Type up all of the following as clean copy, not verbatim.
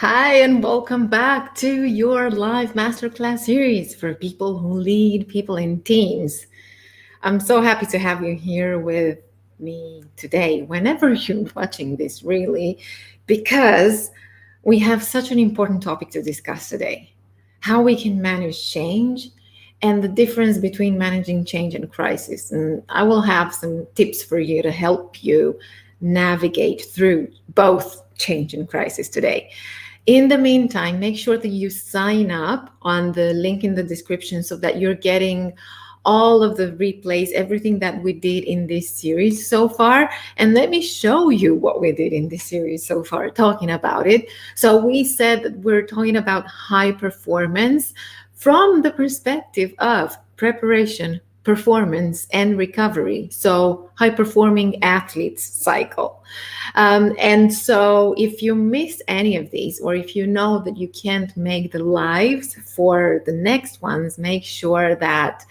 Hi, and welcome back to your live masterclass series for people who lead people in teams. I'm so happy to have you here with me today, whenever you're watching this, really, because we have such an important topic to discuss today: how we can manage change and the difference between managing change and crisis. And I will have some tips for you to help you navigate through both change and crisis today. In the meantime, make sure that you sign up on the link in the description so that you're getting all of the replays, everything that we did in this series so far. And let me show you what we did in this series so far, talking about it. So, we said that we're talking about high performance from the perspective of preparation, performance, and recovery. So, high performing athletes cycle. And so, if you miss any of these, or if you know that you can't make the lives for the next ones, make sure that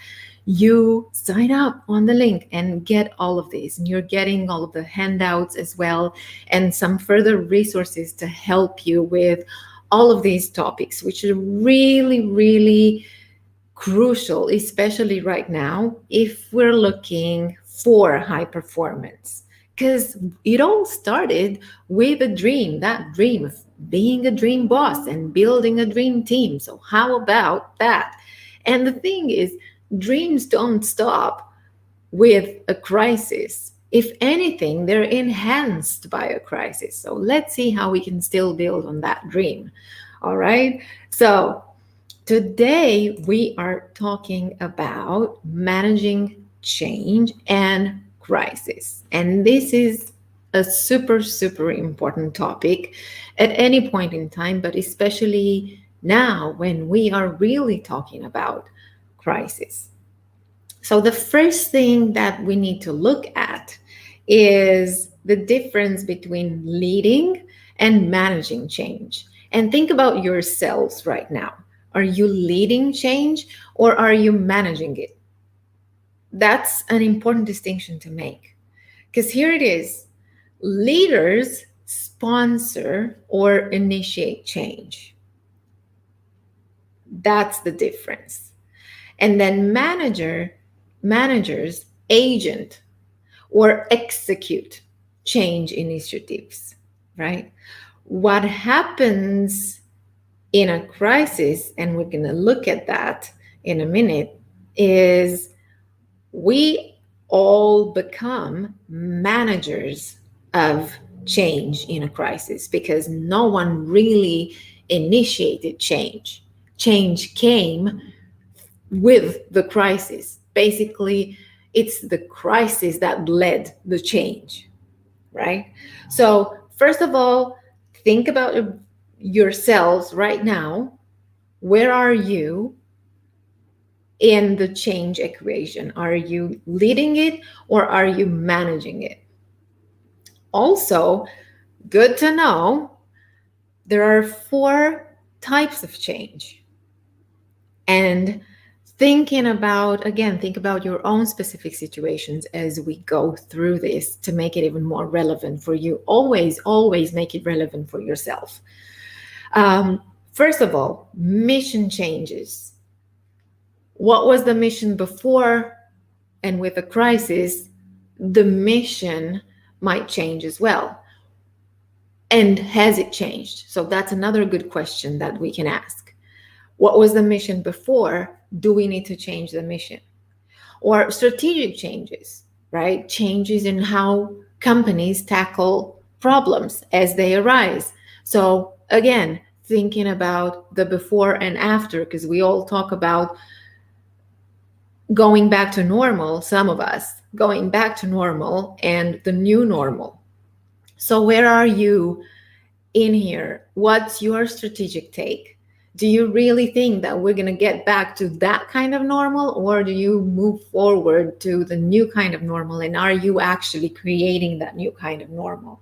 you sign up on the link and get all of these. And you're getting all of the handouts as well, and some further resources to help you with all of these topics, which are really, really crucial, especially right now, if we're looking for high performance. Because it all started with a dream, that dream of being a dream boss and building a dream team. So, how about that? And the thing is, dreams don't stop with a crisis. If anything, they're enhanced by a crisis. So, let's see how we can still build on that dream. All right. So, today, we are talking about managing change and crisis. And this is a super, super important topic at any point in time, but especially now when we are really talking about crisis. So, the first thing that we need to look at is the difference between leading and managing change. And think about yourselves right now. Are you leading change or are you managing it? That's an important distinction to make. Because here it is: leaders sponsor or initiate change. That's the difference. And then managers agent or execute change initiatives, right? What happens in a crisis, and we're going to look at that in a minute, is we all become managers of change in a crisis because no one really initiated change. Change came with the crisis. Basically, it's the crisis that led the change, right? So, first of all, think about yourselves right now. Where are you in the change equation? Are you leading it or are you managing it? Also, good to know, there are four types of change. And think about your own specific situations as we go through this to make it even more relevant for you. Always make it relevant for yourself. First of all, mission changes. What was the mission before? And with a crisis, the mission might change as well. And has it changed? So that's another good question that we can ask. What was the mission before? Do we need to change the mission? Or strategic changes, right? Changes in how companies tackle problems as they arise. So again, thinking about the before and after, because we all talk about going back to normal, some of us going back to normal and the new normal. So, where are you in here? What's your strategic take? Do you really think that we're going to get back to that kind of normal, or do you move forward to the new kind of normal? And are you actually creating that new kind of normal?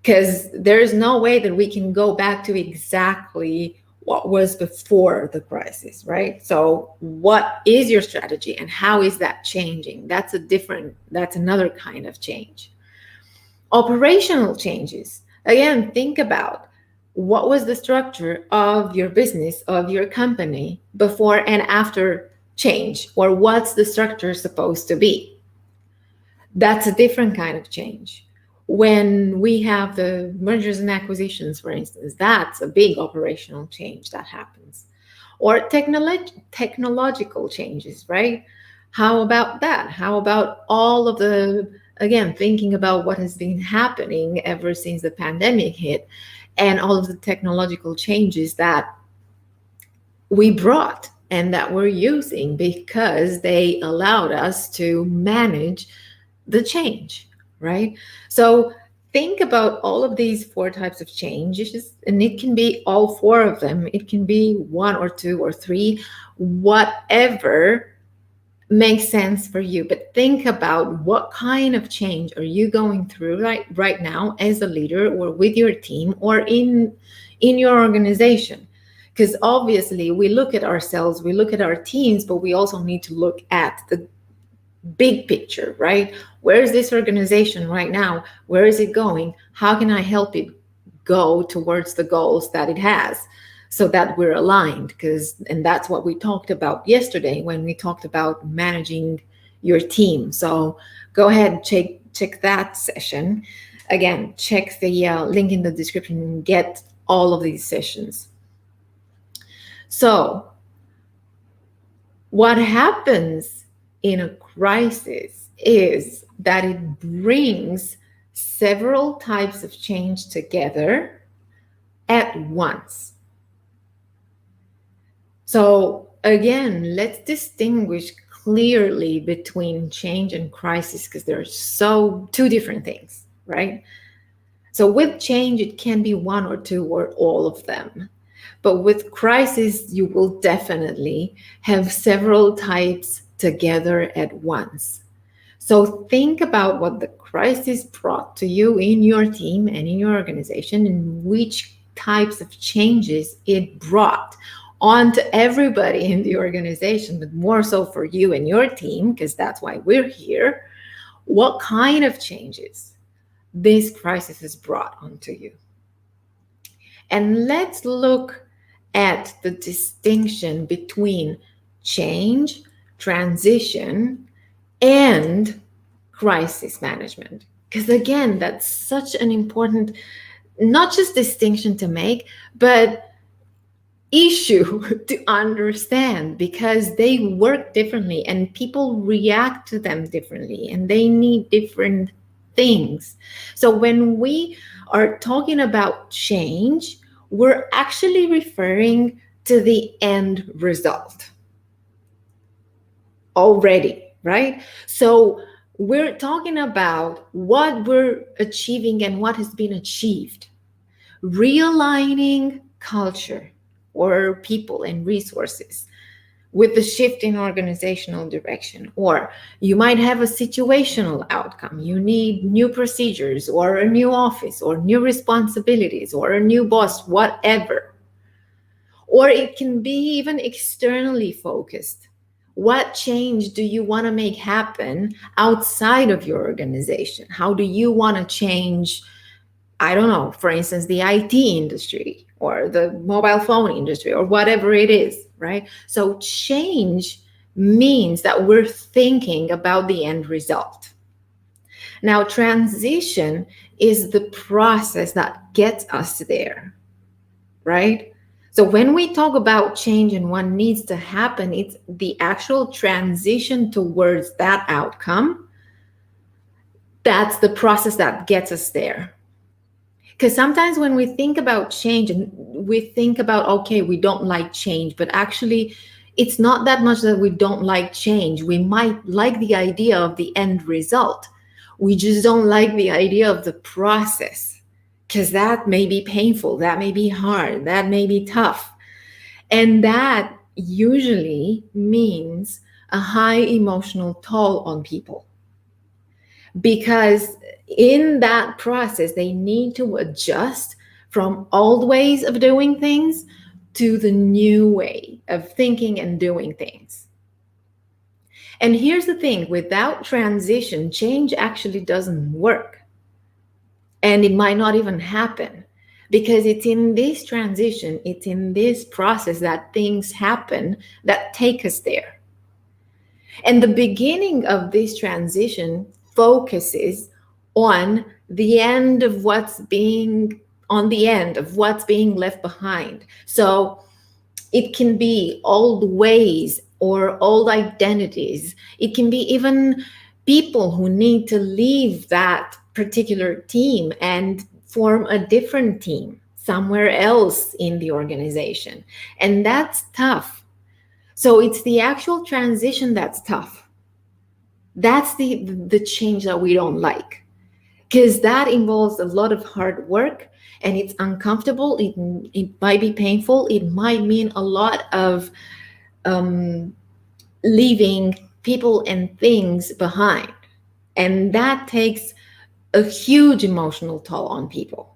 Because there's no way that we can go back to exactly what was before the crisis, right? So what is your strategy and how is that changing? That's another kind of change. Operational changes. Again, think about What was the structure of your business, of your company before and after change? Or what's the structure supposed to be? That's a different kind of change. When we have the mergers and acquisitions, for instance, that's a big operational change that happens. Or technological changes, right? How about that? How about all of the, again, thinking about what has been happening ever since the pandemic hit and all of the technological changes that we brought and that we're using because they allowed us to manage the change, right? So think about all of these four types of changes, and it can be all four of them, it can be one or two or three, whatever makes sense for you. But think about what kind of change are you going through right now as a leader or with your team or in your organization. Because obviously we look at ourselves, we look at our teams, but we also need to look at the big picture, right? Where is this organization right now? Where is it going? How can I help it go towards the goals that it has so that we're aligned? Because, and that's what we talked about yesterday when we talked about managing your team. So go ahead and check that session. Again, check the link in the description and get all of these sessions. So what happens in a crisis is that it brings several types of change together at once. So again, let's distinguish clearly between change and crisis because they're so two different things, right? So with change, it can be one or two or all of them. But with crisis, you will definitely have several types together at once. So think about what the crisis brought to you in your team and in your organization and which types of changes it brought onto everybody in the organization, but more so for you and your team, because that's why we're here. What kind of changes this crisis has brought onto you? And let's look at the distinction between change, transition, and crisis management. Because again, that's such an important, not just distinction to make, but issue to understand because they work differently and people react to them differently and they need different things. So when we are talking about change, we're actually referring to the end result already, right? So we're talking about what we're achieving and what has been achieved. Realigning culture or people and resources with the shift in organizational direction. Or you might have a situational outcome. You need new procedures or a new office or new responsibilities or a new boss, whatever. Or it can be even externally focused. What change do you want to make happen outside of your organization? How do you want to change, I don't know, for instance, the IT industry or the mobile phone industry or whatever it is, right? So change means that we're thinking about the end result. Now, transition is the process that gets us there, right? So when we talk about change and what needs to happen, it's the actual transition towards that outcome. That's the process that gets us there. Because sometimes when we think about change and we think about, okay, we don't like change, but actually it's not that much that we don't like change. We might like the idea of the end result. We just don't like the idea of the process because that may be painful, that may be hard, that may be tough. And that usually means a high emotional toll on people because in that process, they need to adjust from old ways of doing things to the new way of thinking and doing things. And here's the thing, without transition, change actually doesn't work. And it might not even happen because it's in this transition, it's in this process that things happen that take us there. And the beginning of this transition focuses on the end of what's being on the end of what's being left behind. So it can be old ways or old identities. It can be even people who need to leave that particular team and form a different team somewhere else in the organization. And that's tough. So it's the actual transition that's tough. That's the change that we don't like, because that involves a lot of hard work and it's uncomfortable. It might be painful. It might mean a lot of leaving people and things behind. And that takes a huge emotional toll on people.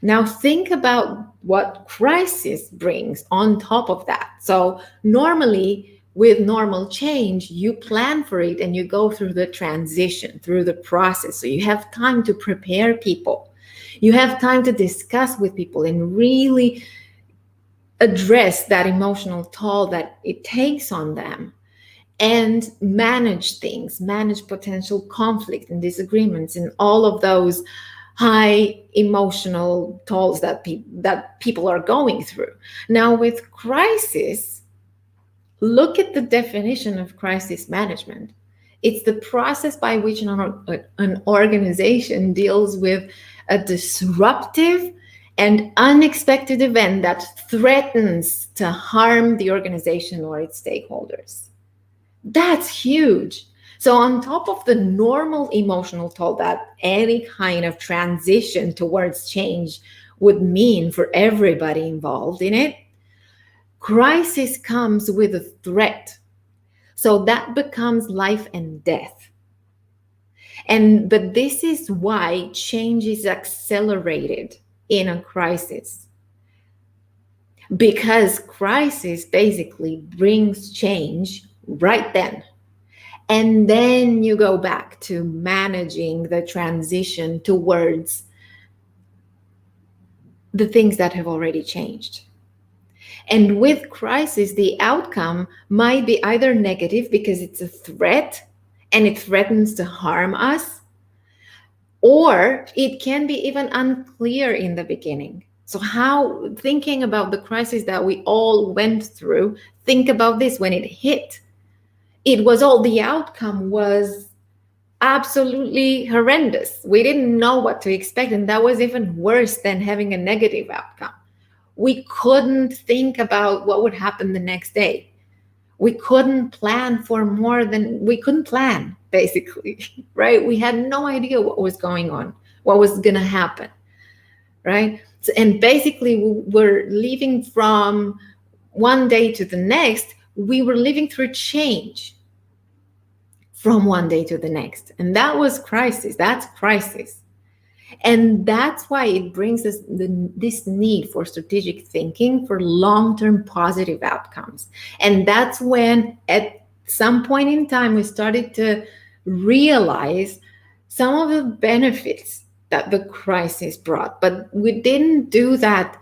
Now, think about what crisis brings on top of that. So, normally, with normal change, you plan for it and you go through the transition, through the process. So, you have time to prepare people, you have time to discuss with people and really address that emotional toll that it takes on them, and manage things, manage potential conflict and disagreements and all of those high emotional tolls that people are going through. Now, with crisis, look at the definition of crisis management. It's the process by which an organization deals with a disruptive and unexpected event that threatens to harm the organization or its stakeholders. That's huge. So, on top of the normal emotional toll that any kind of transition towards change would mean for everybody involved in it, crisis comes with a threat. So, that becomes life and death. But this is why change is accelerated in a crisis, because crisis basically brings change right then. And then you go back to managing the transition towards the things that have already changed. And with crisis, the outcome might be either negative because it's a threat and it threatens to harm us, or it can be even unclear in the beginning. So how, thinking about the crisis that we all went through, think about this: when it hit, the outcome was absolutely horrendous. We didn't know what to expect, and that was even worse than having a negative outcome. We couldn't think about what would happen the next day. We couldn't plan we couldn't plan, basically, right? We had no idea what was going on, what was going to happen, right? So, and basically, we were living from one day to the next. We were living through change from one day to the next. And that was crisis. That's crisis. And that's why it brings us this need for strategic thinking for long-term positive outcomes. And that's when, at some point in time, we started to realize some of the benefits that the crisis brought. But we didn't do that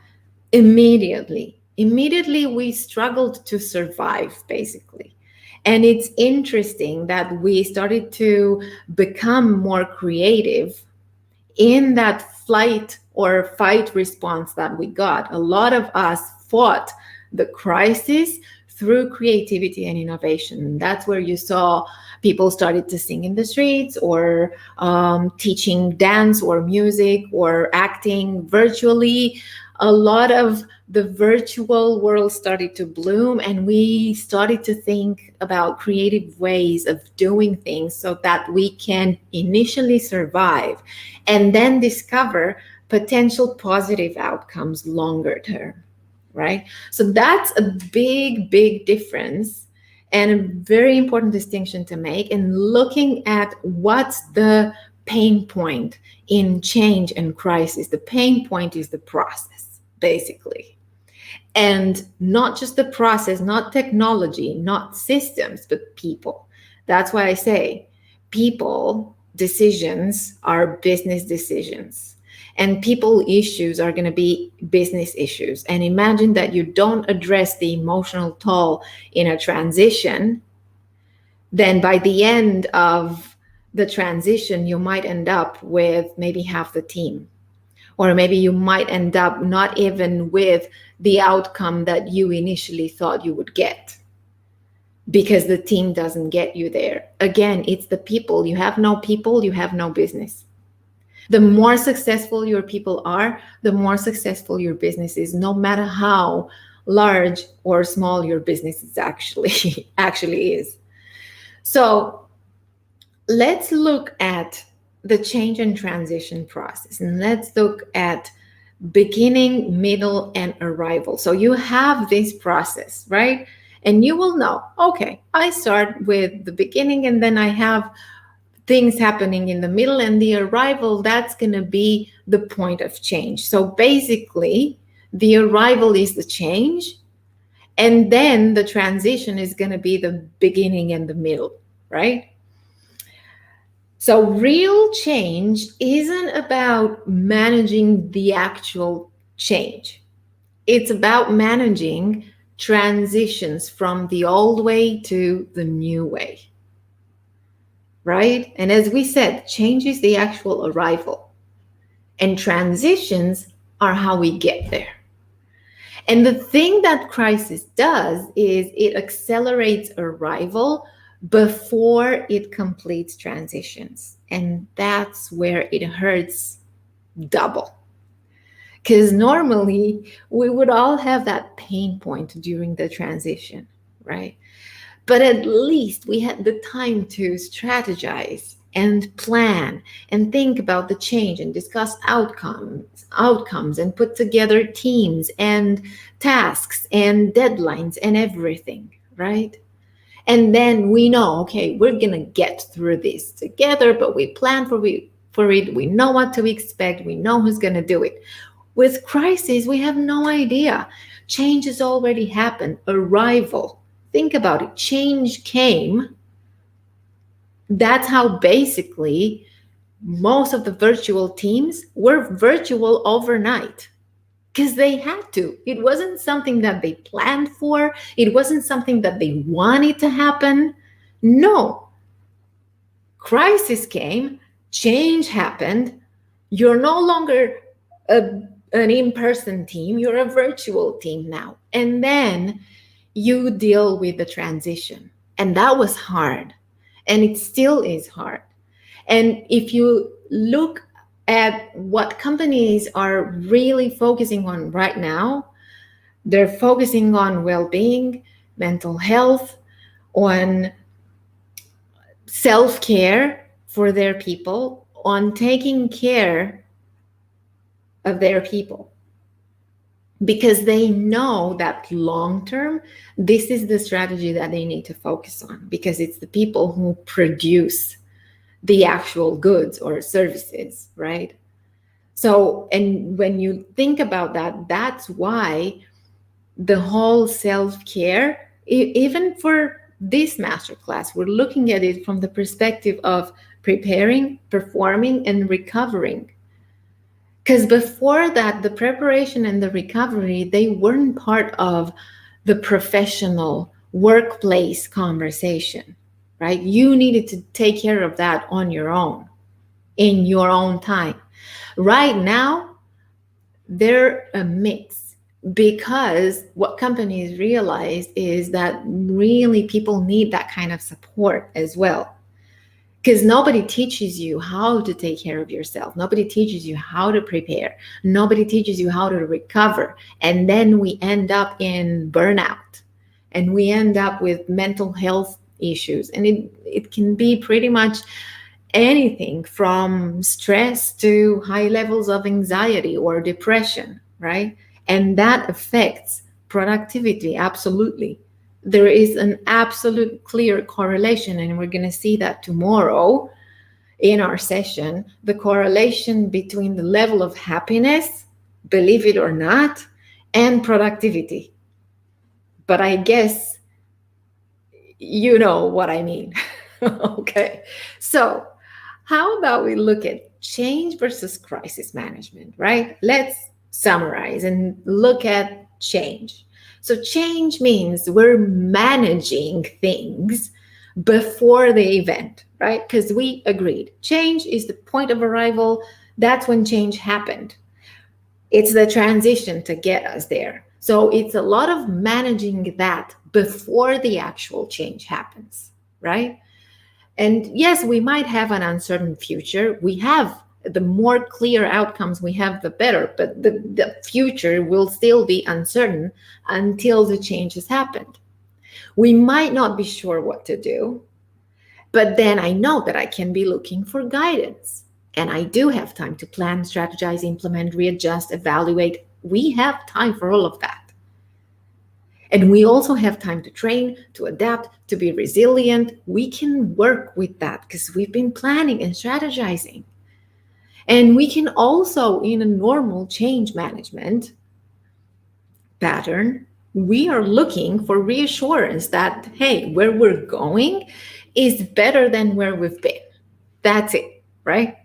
immediately. Immediately, we struggled to survive, basically. And it's interesting that we started to become more creative in that flight or fight response that we got. A lot of us fought the crisis through creativity and innovation. That's where you saw people started to sing in the streets, or teaching dance or music or acting virtually. A lot of the virtual world started to bloom, and we started to think about creative ways of doing things so that we can initially survive and then discover potential positive outcomes longer term, right? So that's a big, big difference and a very important distinction to make. And looking at what's the pain point in change and crisis. The pain point is the process, basically. And not just the process, not technology, not systems, but people. That's why I say people decisions are business decisions. And people issues are going to be business issues. And imagine that you don't address the emotional toll in a transition, then by the end of the transition, you might end up with maybe half the team. Or maybe you might end up not even with the outcome that you initially thought you would get because the team doesn't get you there. Again, it's the people. You have no people, you have no business. The more successful your people are, the more successful your business is, no matter how large or small your business is actually is. So let's look at the change and transition process, and let's look at beginning, middle, and arrival. So you have this process, right? And you will know, okay, I start with the beginning and then I have things happening in the middle, and the arrival, that's going to be the point of change. So basically, the arrival is the change, and then the transition is going to be the beginning and the middle, right? So real change isn't about managing the actual change. It's about managing transitions from the old way to the new way, right? And as we said, change is the actual arrival, and transitions are how we get there. And the thing that crisis does is it accelerates arrival before it completes transitions. And that's where it hurts double. Because normally we would all have that pain point during the transition, right? But at least we had the time to strategize and plan and think about the change and discuss outcomes and put together teams and tasks and deadlines and everything, right? And then we know, okay, we're going to get through this together, but we plan for it. We know what to expect. We know who's going to do it. With crisis, we have no idea. Change has already happened. Arrival. Think about it. Change came. That's how basically most of the virtual teams were virtual overnight because they had to. It wasn't something that they planned for. It wasn't something that they wanted to happen. No. Crisis came. Change happened. You're no longer an in-person team. You're a virtual team now. And then you deal with the transition. And that was hard. And it still is hard. And if you look at what companies are really focusing on right now, they're focusing on well-being, mental health, on self-care for their people, on taking care of their people. Because they know that long term, this is the strategy that they need to focus on, because it's the people who produce the actual goods or services, right? So, and when you think about that, that's why the whole self-care, even for this masterclass, we're looking at it from the perspective of preparing, performing, and recovering. Because before that, the preparation and the recovery, they weren't part of the professional workplace conversation, right? You needed to take care of that on your own, in your own time. Right now, they're a mix, because what companies realize is that really people need that kind of support as well. Because nobody teaches you how to take care of yourself. Nobody teaches you how to prepare. Nobody teaches you how to recover. And then we end up in burnout, and we end up with mental health issues. And it can be pretty much anything from stress to high levels of anxiety or depression, right? And that affects productivity, absolutely. There is an absolute clear correlation, and we're going to see that tomorrow in our session, the correlation between the level of happiness, believe it or not, and productivity. But I guess you know what I mean. Okay. So how about we look at change versus crisis management, right? Let's summarize and look at change. So, change means we're managing things before the event, right? Because we agreed change is the point of arrival. That's when change happened. It's the transition to get us there. So, it's a lot of managing that before the actual change happens, right? And yes, we might have an uncertain future. We have the more clear outcomes we have, the better. But the future will still be uncertain until the change has happened. We might not be sure what to do, but then I know that I can be looking for guidance. And I do have time to plan, strategize, implement, readjust, evaluate. We have time for all of that. And we also have time to train, to adapt, to be resilient. We can work with that because we've been planning and strategizing. And we can also, in a normal change management pattern, we are looking for reassurance that, hey, where we're going is better than where we've been. That's it, right?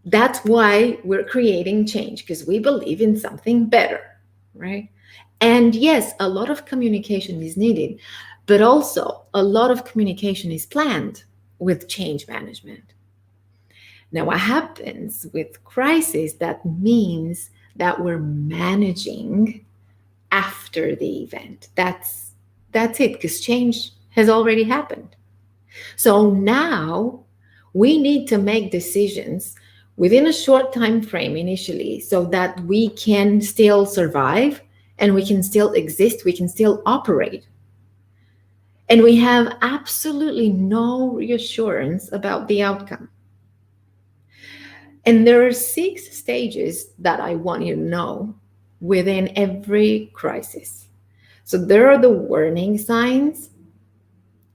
That's why we're creating change, because we believe in something better, right? And yes, a lot of communication is needed, but also a lot of communication is planned with change management. Now, what happens with crisis, that means that we're managing after the event. That's it, because change has already happened. So now we need to make decisions within a short time frame initially so that we can still survive and we can still exist, we can still operate. And we have absolutely no reassurance about the outcome. And there are 6 stages that I want you to know within every crisis. So there are the warning signs,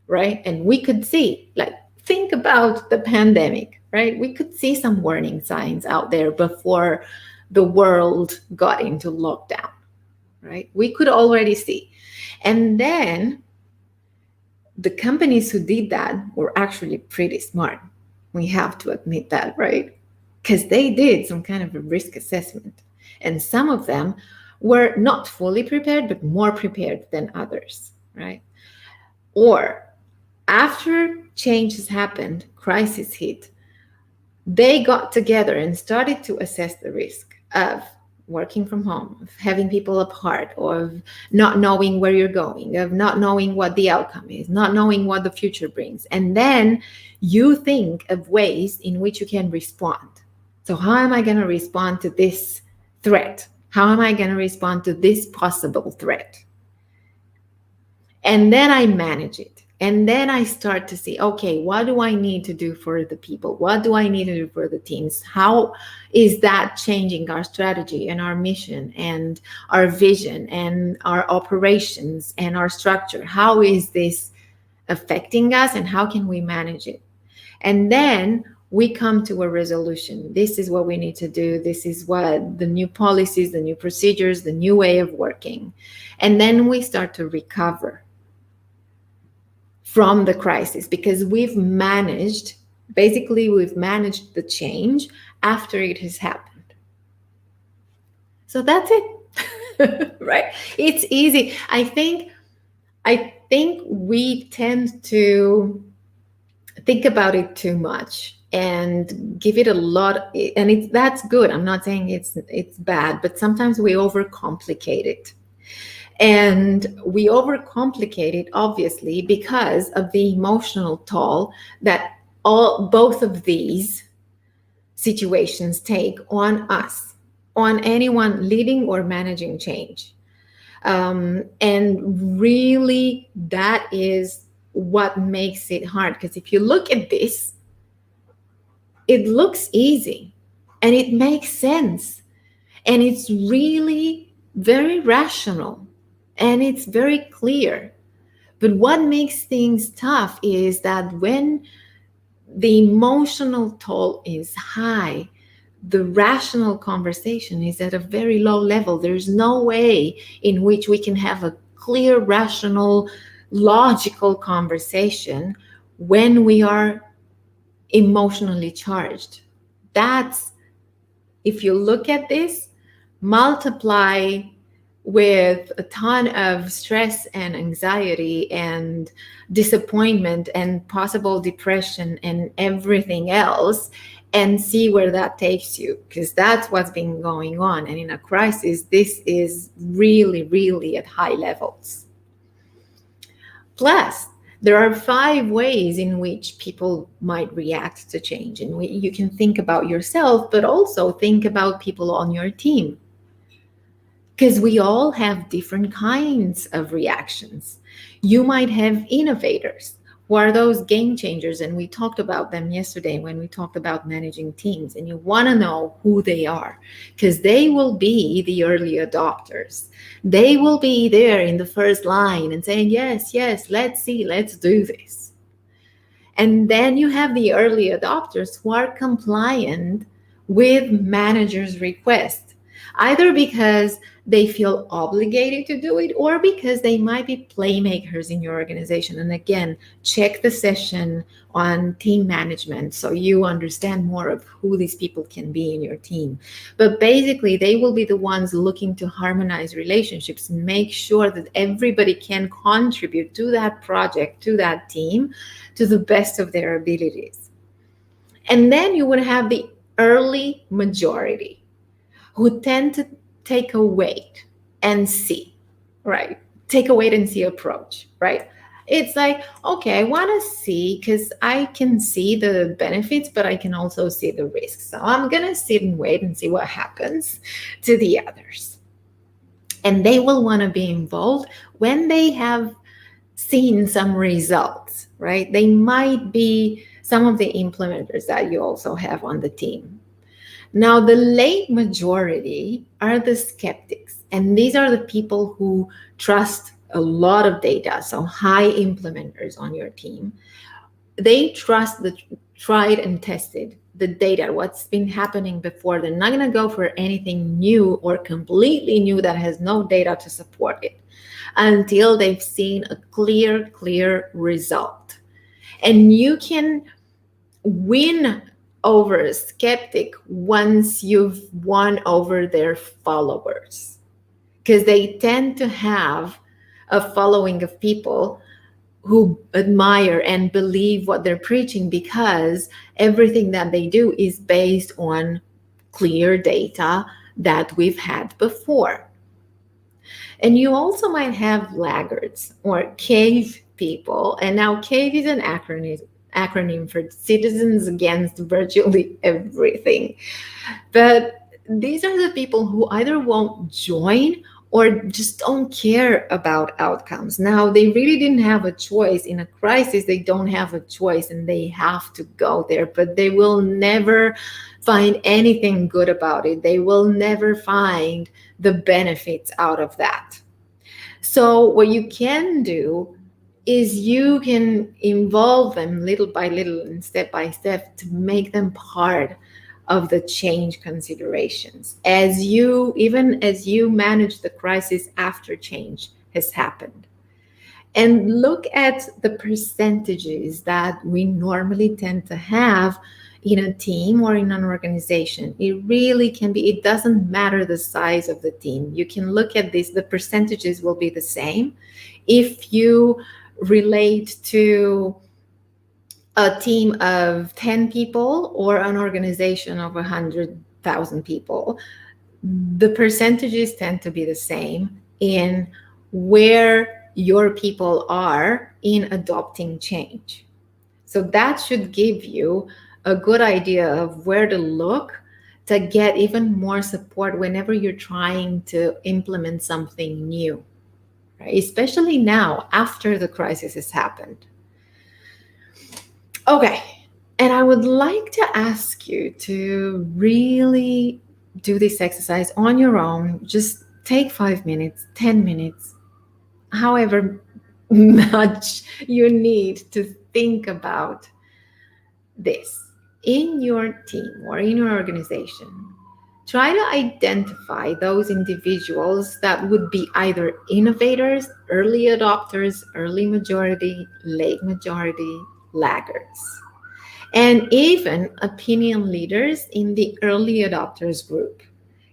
right? And we could see, like, think about the pandemic, right? We could see some warning signs out there before the world got into lockdown, right? We could already see. And then the companies who did that were actually pretty smart. We have to admit that, right? Because they did some kind of a risk assessment. And some of them were not fully prepared, but more prepared than others, right? Or after change has happened, crisis hit, they got together and started to assess the risk of working from home, of having people apart, of not knowing where you're going, of not knowing what the outcome is, not knowing what the future brings. And then you think of ways in which you can respond. So how am I going to respond to this threat? How am I going to respond to this possible threat? And then I manage it. And then I start to see, okay, what do I need to do for the people? What do I need to do for the teams? How is that changing our strategy and our mission and our vision and our operations and our structure? How is this affecting us and how can we manage it? And then we come to a resolution. This is what we need to do. This is what the new policies, the new procedures, the new way of working. And then we start to recover from the crisis, because we've managed the change after it has happened. So that's it. Right? It's easy. I think we tend to think about it too much and give it a lot, and that's good. I'm not saying it's bad, but sometimes we overcomplicate it. And we overcomplicate it, obviously, because of the emotional toll that both of these situations take on us, on anyone leading or managing change. And really, that is what makes it hard. Because if you look at this, it looks easy and it makes sense. And it's really very rational. And it's very clear. But what makes things tough is that when the emotional toll is high, the rational conversation is at a very low level. There's no way in which we can have a clear, rational, logical conversation when we are emotionally charged. that's, if you look at this, multiply with a ton of stress and anxiety and disappointment and possible depression and everything else, and see where that takes you, because that's what's been going on. And in a crisis, this is really, really at high levels. Plus, there are 5 ways in which people might react to change. And you can think about yourself, but also think about people on your team, because we all have different kinds of reactions. You might have innovators who are those game changers, and we talked about them yesterday when we talked about managing teams, and you want to know who they are, because they will be the early adopters. They will be there in the first line and saying, yes, yes, let's see, let's do this. And then you have the early adopters who are compliant with managers' requests, either because they feel obligated to do it or because they might be playmakers in your organization. And again, check the session on team management so you understand more of who these people can be in your team. But basically, they will be the ones looking to harmonize relationships and make sure that everybody can contribute to that project, to that team, to the best of their abilities. And then you would have the early majority who tend to take a wait and see, right? Take a wait and see approach, right? It's like, okay, I want to see because I can see the benefits, but I can also see the risks. So I'm going to sit and wait and see what happens to the others. And they will want to be involved when they have seen some results, right? They might be some of the implementers that you also have on the team. Now, the late majority are the skeptics, and these are the people who trust a lot of data, so high implementers on your team. They trust the tried and tested, the data, what's been happening before. They're not going to go for anything new or completely new that has no data to support it until they've seen a clear result. And you can win over a skeptic once you've won over their followers, because they tend to have a following of people who admire and believe what they're preaching, because everything that they do is based on clear data that we've had before. And you also might have laggards or cave people. And now cave is an acronym for Citizens Against Virtually Everything. But these are the people who either won't join or just don't care about outcomes. Now, they really didn't have a choice. In a crisis, they don't have a choice and they have to go there, but they will never find anything good about it. They will never find the benefits out of that. So what you can do is you can involve them little by little and step by step to make them part of the change considerations even as you manage the crisis after change has happened. And look at the percentages that we normally tend to have in a team or in an organization. It really can be, it doesn't matter the size of the team. You can look at this, the percentages will be the same. If you relate to a team of 10 people or an organization of 100,000 people, the percentages tend to be the same in where your people are in adopting change. So that should give you a good idea of where to look to get even more support whenever you're trying to implement something new, right? Especially now after the crisis has happened. Okay, and I would like to ask you to really do this exercise on your own. Just take 5 minutes, 10 minutes, however much you need to think about this. In your team or in your organization, try to identify those individuals that would be either innovators, early adopters, early majority, late majority, laggards. and even opinion leaders in the early adopters group,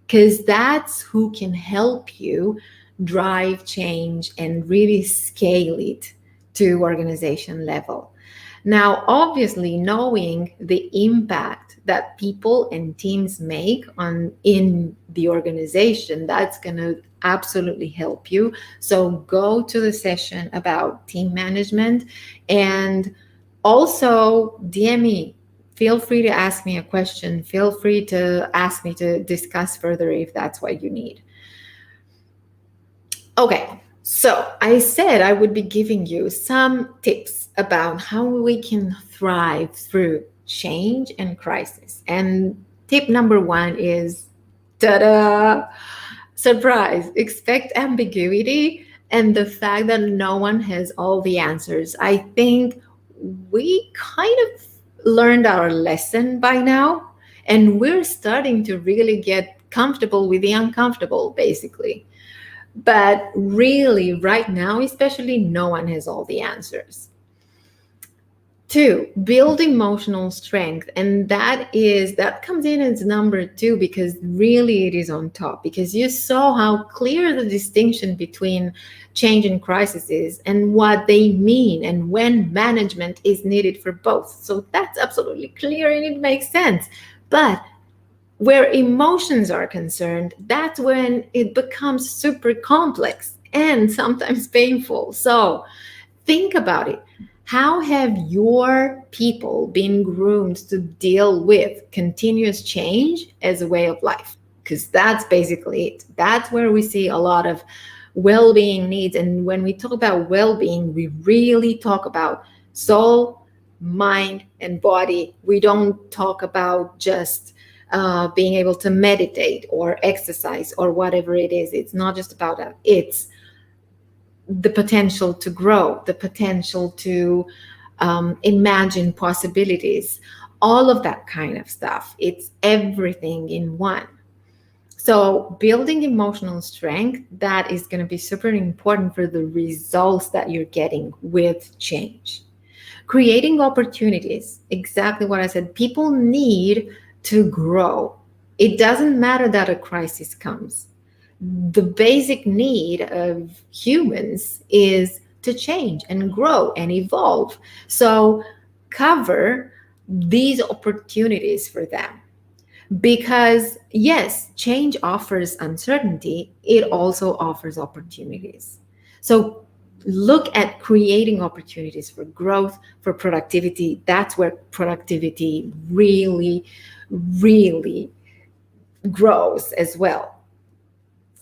because that's who can help you drive change and really scale it to organization level. Now, obviously, knowing the impact that people and teams make on in the organization, that's going to absolutely help you. So go to the session about team management, and also DM me. Feel free to ask me a question. Feel free to ask me to discuss further if that's what you need. Okay, so I said I would be giving you some tips about how we can thrive through change and crisis. And tip number one is, ta-da, surprise, expect ambiguity and the fact that no one has all the answers. I think we kind of learned our lesson by now, and we're starting to really get comfortable with the uncomfortable, basically. But really, right now, especially, no one has all the answers. Two, build emotional strength. And that comes in as number two, because really it is on top, because you saw how clear the distinction between change and crisis is and what they mean and when management is needed for both. So that's absolutely clear and it makes sense. But where emotions are concerned, that's when it becomes super complex and sometimes painful. So think about it. How have your people been groomed to deal with continuous change as a way of life? Because that's basically it. That's where we see a lot of well being needs. And when we talk about well being, we really talk about soul, mind, and body. We don't talk about just being able to meditate or exercise or whatever it is. It's not just about that. It's the potential to grow, the potential to imagine possibilities, all of that kind of stuff. It's everything in one. So, building emotional strength, that is going to be super important for the results that you're getting with change. Creating opportunities, exactly what I said. People need to grow. It doesn't matter that a crisis comes. The basic need of humans is to change and grow and evolve. So, cover these opportunities for them. Because, yes, change offers uncertainty, it also offers opportunities. So, look at creating opportunities for growth, for productivity. That's where productivity really, really grows as well,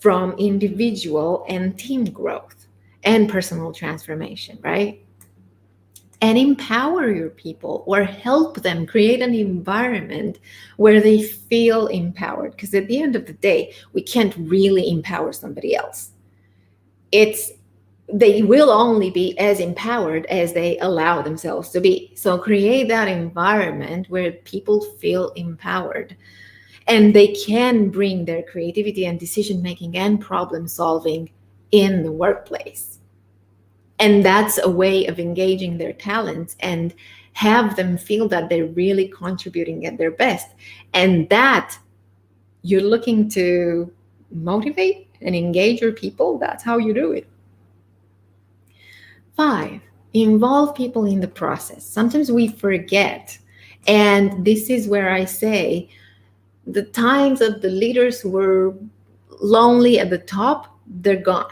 from individual and team growth and personal transformation, right? And empower your people or help them create an environment where they feel empowered. Because at the end of the day, we can't really empower somebody else. It's they will only be as empowered as they allow themselves to be. So create that environment where people feel empowered and they can bring their creativity and decision making and problem solving in the workplace. And that's a way of engaging their talents and have them feel that they're really contributing at their best. And that you're looking to motivate and engage your people, that's how you do it. 5, involve people in the process. Sometimes we forget. And this is where I say the times of the leaders who were lonely at the top, they're gone.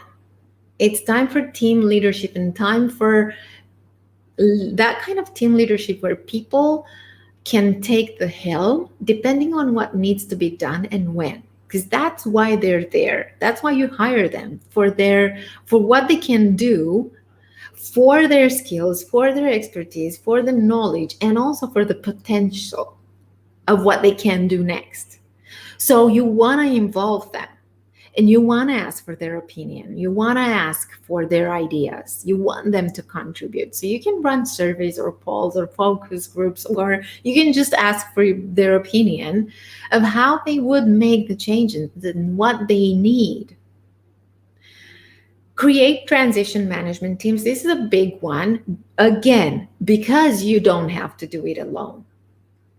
It's time for team leadership and time for that kind of team leadership where people can take the helm depending on what needs to be done and when, because that's why they're there. That's why you hire them for what they can do, for their skills, for their expertise, for the knowledge, and also for the potential of what they can do next. So you want to involve them and you want to ask for their opinion. You want to ask for their ideas. You want them to contribute. So you can run surveys or polls or focus groups, or you can just ask for their opinion of how they would make the changes and what they need. Create transition management teams. This is a big one, again, because you don't have to do it alone.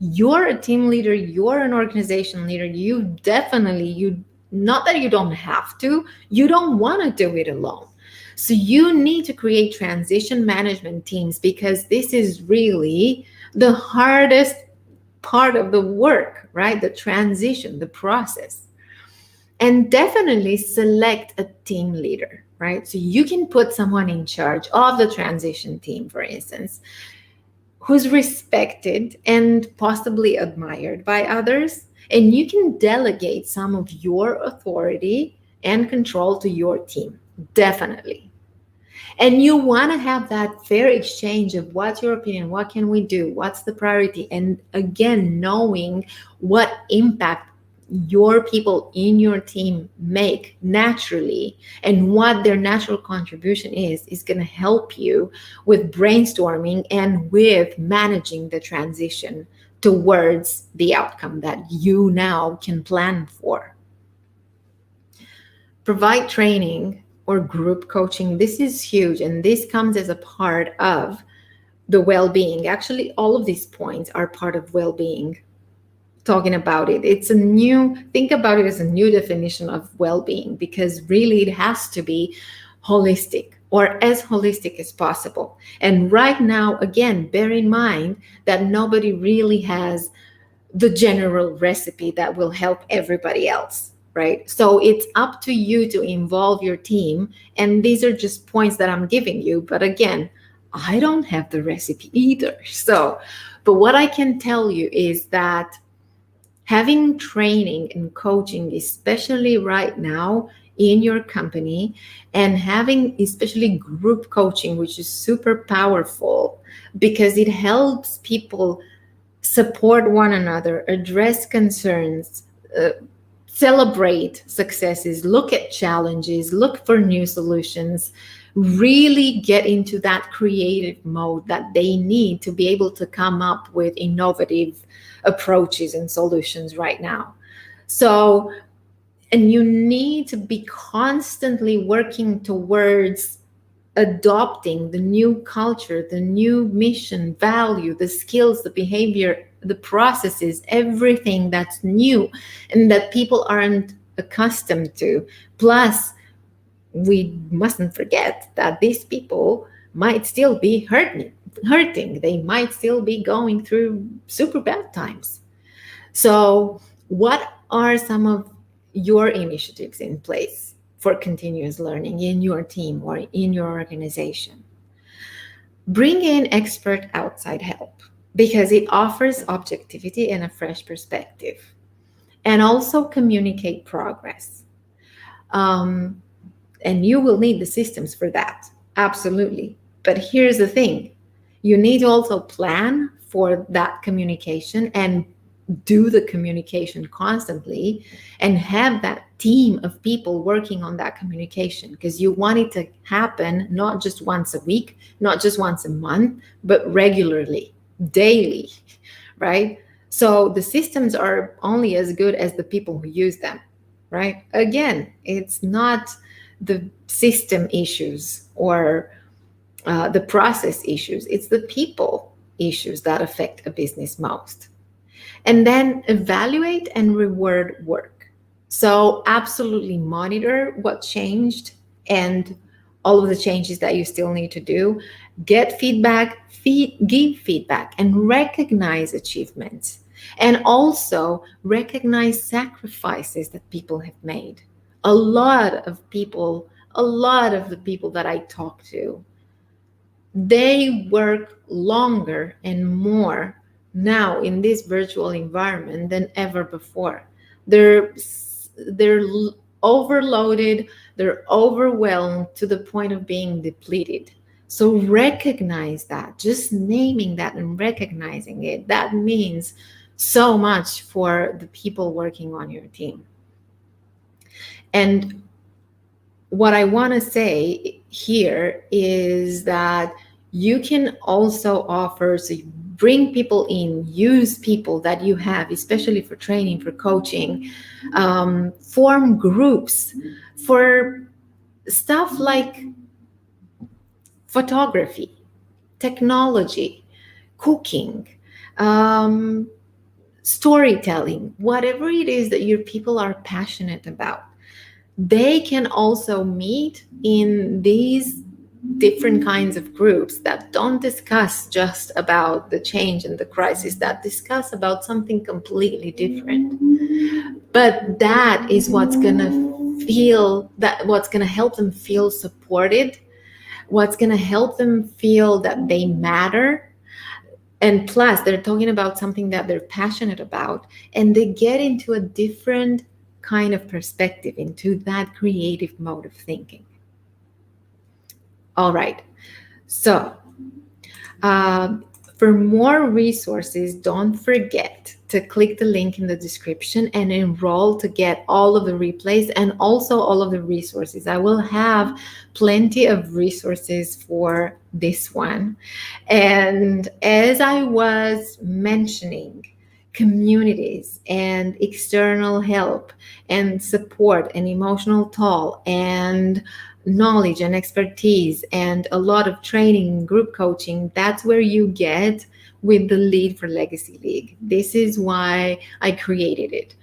You're a team leader, you're an organization leader, you definitely, you, not that you don't have to, you don't want to do it alone. So you need to create transition management teams, because this is really the hardest part of the work, right? The transition, the process. And definitely select a team leader, right? So you can put someone in charge of the transition team, for instance, who's respected and possibly admired by others. And you can delegate some of your authority and control to your team, definitely. And you want to have that fair exchange of what's your opinion, what can we do, what's the priority, and again, knowing what impact your people in your team make naturally, and what their natural contribution is going to help you with brainstorming and with managing the transition towards the outcome that you now can plan for. Provide training or group coaching. This is huge, and this comes as a part of the well-being. Actually, all of these points are part of well-being. Talking about it, it's a new, think about it as a new definition of well-being, because really it has to be holistic, or as holistic as possible. And right now, again, bear in mind that nobody really has the general recipe that will help everybody else, right? So it's up to you to involve your team. And these are just points that I'm giving you. But again, I don't have the recipe either. So, but what I can tell you is that having training and coaching, especially right now in your company, and having especially group coaching, which is super powerful because it helps people support one another, address concerns, celebrate successes, look at challenges, look for new solutions, really get into that creative mode that they need to be able to come up with innovative approaches and solutions right now. So, and you need to be constantly working towards adopting the new culture, the new mission, value, the skills, the behavior, the processes, everything that's new and that people aren't accustomed to. Plus, we mustn't forget that these people might still be hurting. They might still be going through super bad times. So, what are some of your initiatives in place for continuous learning in your team or in your organization? Bring in expert outside help, because it offers objectivity and a fresh perspective. And also communicate progress. Um, and you will need the systems for that, absolutely. But here's the thing, you need to also plan for that communication and do the communication constantly, and have that team of people working on that communication, because you want it to happen not just once a week, not just once a month, but regularly, daily, right? So the systems are only as good as the people who use them, right? Again, it's not the system issues or the process issues, it's the people issues that affect a business most. And then evaluate and reward work. So absolutely monitor what changed and all of the changes that you still need to do. Get feedback, give feedback, and recognize achievements. And also recognize sacrifices that people have made. A lot of the people that I talk to, they work longer and more now in this virtual environment than ever before. They're overloaded, they're overwhelmed to the point of being depleted. So recognize that. Just naming that and recognizing it, that means so much for the people working on your team. And what I want to say here is that you can also offer, so you bring people in, use people that you have, especially for training, for coaching, form groups for stuff like photography, technology, cooking, storytelling, whatever it is that your people are passionate about. They can also meet in these different kinds of groups that don't discuss just about the change and the crisis, that discuss about something completely different. But that is what's going to help them feel supported, what's going to help them feel that they matter. And plus, they're talking about something that they're passionate about, and they get into a different kind of perspective, into that creative mode of thinking. All right. So, um, for more resources, don't forget to click the link in the description and enroll to get all of the replays and also all of the resources. I will have plenty of resources for this one. And as I was mentioning, communities and external help and support and emotional toll and knowledge and expertise and a lot of training, group coaching, that's where you get with the Lead for Legacy League. This is why I created it.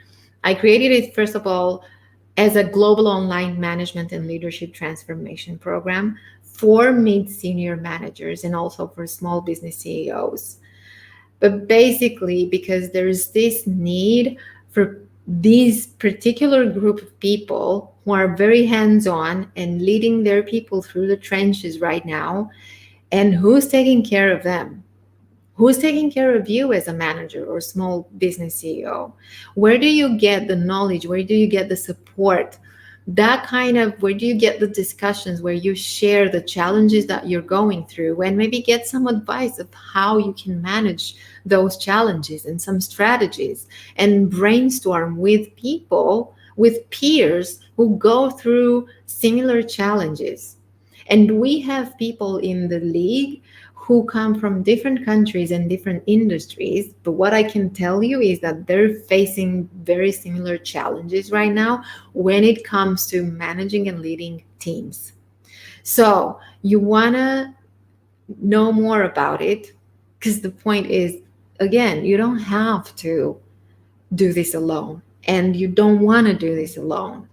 I created it, first of all, as a global online management and leadership transformation program for mid-senior managers and also for small business CEOs. But basically, because there's this need for these particular group of people who are very hands-on and leading their people through the trenches right now, and who's taking care of them? Who's taking care of you as a manager or small business CEO? Where do you get the knowledge? Where do you get the support? That kind of, where do you get the discussions where you share the challenges that you're going through and maybe get some advice of how you can manage those challenges and some strategies, and brainstorm with people, with peers who go through similar challenges? And we have people in the league who come from different countries and different industries. But what I can tell you is that they're facing very similar challenges right now when it comes to managing and leading teams. So you want to know more about it, because the point is, again, you don't have to do this alone, and you don't want to do this alone.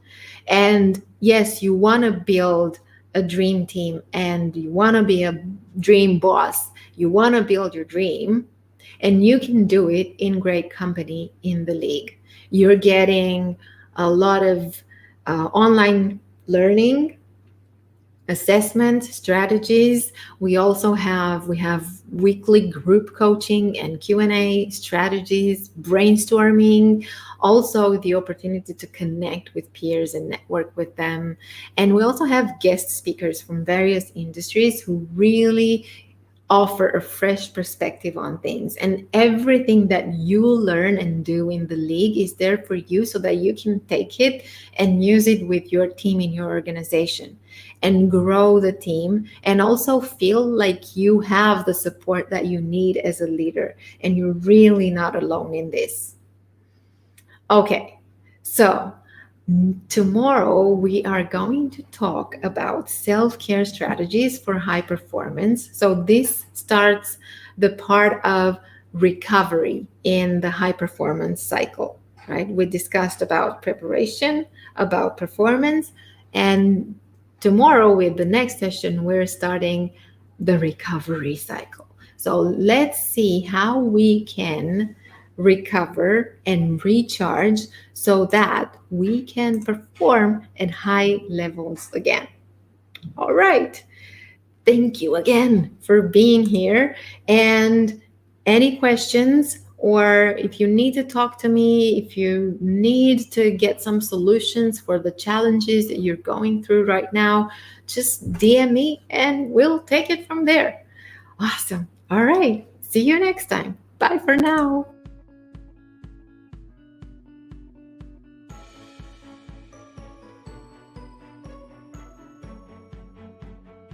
And yes, you want to build a dream team and you want to be a dream boss. You want to build your dream, and you can do it in great company in the league. You're getting a lot of online learning, assessment strategies. We have weekly group coaching and Q&A strategies, brainstorming, also the opportunity to connect with peers and network with them. And we also have guest speakers from various industries who really offer a fresh perspective on things. And everything that you learn and do in the league is there for you, so that you can take it and use it with your team in your organization and grow the team, and also feel like you have the support that you need as a leader and you're really not alone in this. Okay, so tomorrow we are going to talk about self-care strategies for high performance. So this starts the part of recovery in the high performance cycle, right? We discussed about preparation, about performance, and tomorrow with the next session, we're starting the recovery cycle. So let's see how we can recover and recharge so that we can perform at high levels again. All right. Thank you again for being here. And any questions, or if you need to talk to me, if you need to get some solutions for the challenges that you're going through right now, just DM me and we'll take it from there. Awesome. All right. See you next time. Bye for now.